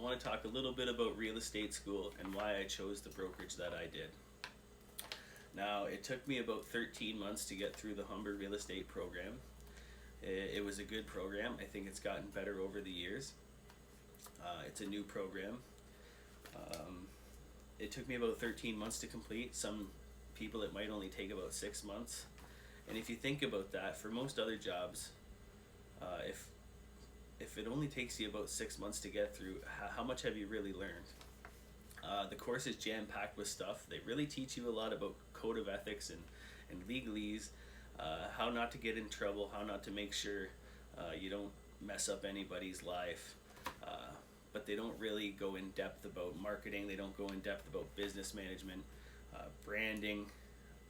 want to talk a little bit about real estate school and why I chose the brokerage that I did. Now, it took me about 13 months to get through the Humber real estate program. It was a good program. I think it's gotten better over the years. It's a new program. It took me about 13 months to complete. Some people it might only take about 6 months. And if you think about that, for most other jobs, if it only takes you about 6 months to get through, how much have you really learned? The course is jam-packed with stuff. They really teach you a lot about code of ethics and legalese, how not to get in trouble, how not to make sure you don't mess up anybody's life. But they don't really go in depth about marketing. They don't go in depth about business management, branding,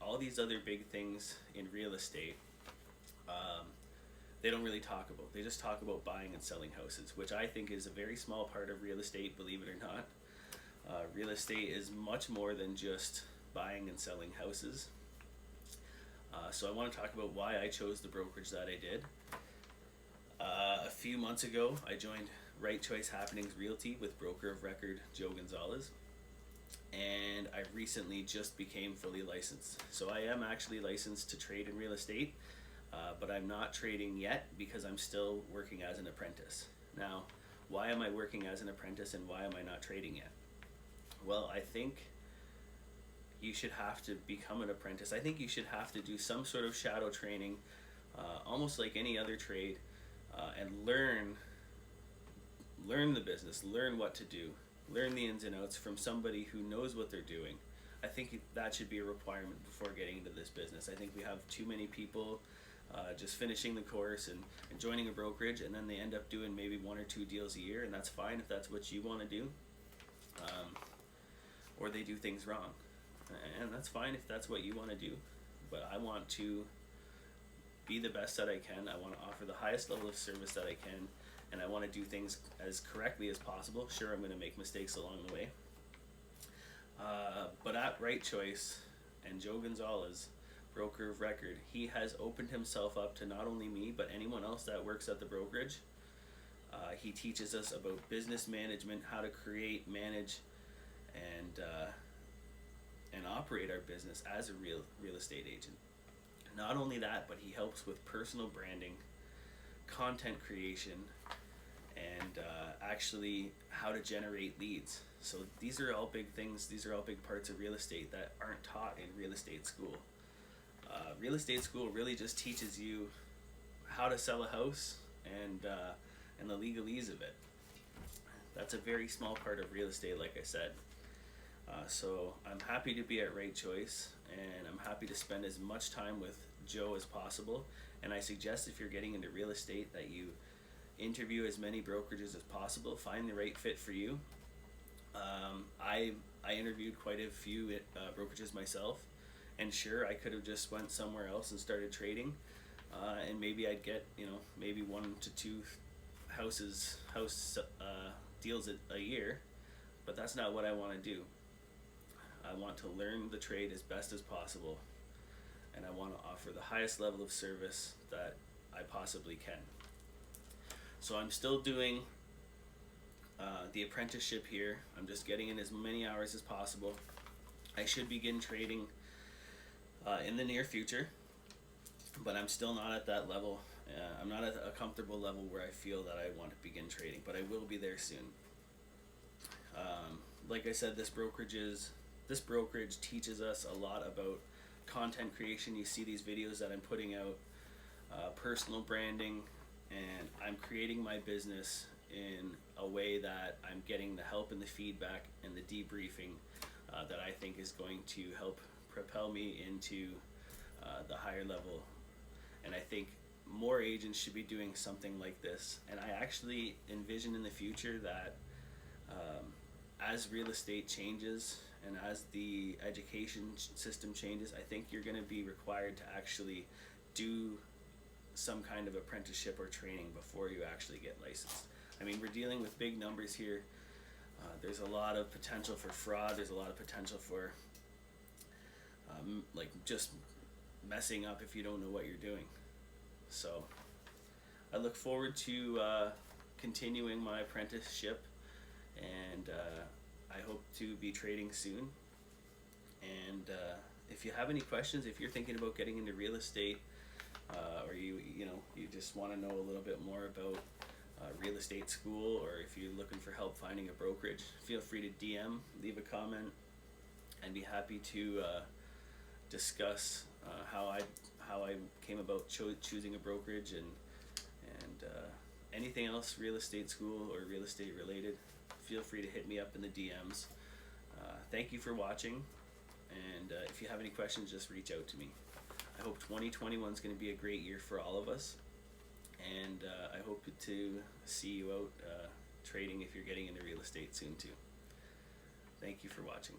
all these other big things in real estate. They don't really talk about. They just talk about buying and selling houses, which I think is a very small part of real estate, believe it or not. Real estate is much more than just buying and selling houses. So I want to talk about why I chose the brokerage that I did. A few months ago, I joined RightChoice Happenings Realty with broker of record Joe Gonzalez, and I recently just became fully licensed. So I am actually licensed to trade in real estate, but I'm not trading yet because I'm still working as an apprentice. Now, why am I working as an apprentice and why am I not trading yet? Well, I think you should have to become an apprentice. I think you should have to do some sort of shadow training, almost like any other trade, and learn the business, learn what to do, learn the ins and outs from somebody who knows what they're doing. I think that should be a requirement before getting into this business. I think we have too many people just finishing the course and joining a brokerage, and then they end up doing maybe 1 or 2 deals a year, and that's fine if that's what you want to do. Or they do things wrong, and that's fine if that's what you want to do. But I want to be the best that I can. I want to offer the highest level of service that I can, and I want to do things as correctly as possible. Sure, I'm going to make mistakes along the way. But at RightChoice and Joe Gonzalez, broker of record, he has opened himself up to not only me, but anyone else that works at the brokerage. He teaches us about business management, how to create, manage, and operate our business as a real estate agent. Not only that, but he helps with personal branding, content creation, and actually how to generate leads. So these are all big things. These are all big parts of real estate that aren't taught in real estate school. Real estate school really just teaches you how to sell a house and the legalese of it. That's a very small part of real estate, like I said. So I'm happy to be at RightChoice, and I'm happy to spend as much time with Joe as possible. And I suggest if you're getting into real estate that you interview as many brokerages as possible, find the right fit for you. I interviewed quite a few brokerages myself, and sure, I could have just went somewhere else and started trading, and maybe I'd get maybe 1 to 2 house deals a year, but that's not what I want to do. I want to learn the trade as best as possible, and I want to offer the highest level of service that I possibly can. So I'm still doing the apprenticeship here. I'm just getting in as many hours as possible. I should begin trading in the near future, but I'm still not at that level. I'm not at a comfortable level where I feel that I want to begin trading, but I will be there soon. Like I said, this brokerage teaches us a lot about content creation. You see these videos that I'm putting out, personal branding, and I'm creating my business in a way that I'm getting the help and the feedback and the debriefing that I think is going to help propel me into the higher level. And I think more agents should be doing something like this. And I actually envision in the future that as real estate changes and as the education system changes, I think you're going to be required to actually do some kind of apprenticeship or training before you actually get licensed. I mean, we're dealing with big numbers here. There's a lot of potential for fraud. There's a lot of potential for like just messing up if you don't know what you're doing. So I look forward to continuing my apprenticeship to be trading soon. And if you have any questions, if you're thinking about getting into real estate, or you just want to know a little bit more about real estate school, or if you're looking for help finding a brokerage, feel free to DM, leave a comment, and be happy to discuss how I came about choosing a brokerage, and anything else real estate school or real estate related. Feel free to hit me up in the DMs. Thank you for watching, and if you have any questions, just reach out to me. I hope 2021 is going to be a great year for all of us, and I hope to see you out trading if you're getting into real estate soon too. Thank you for watching.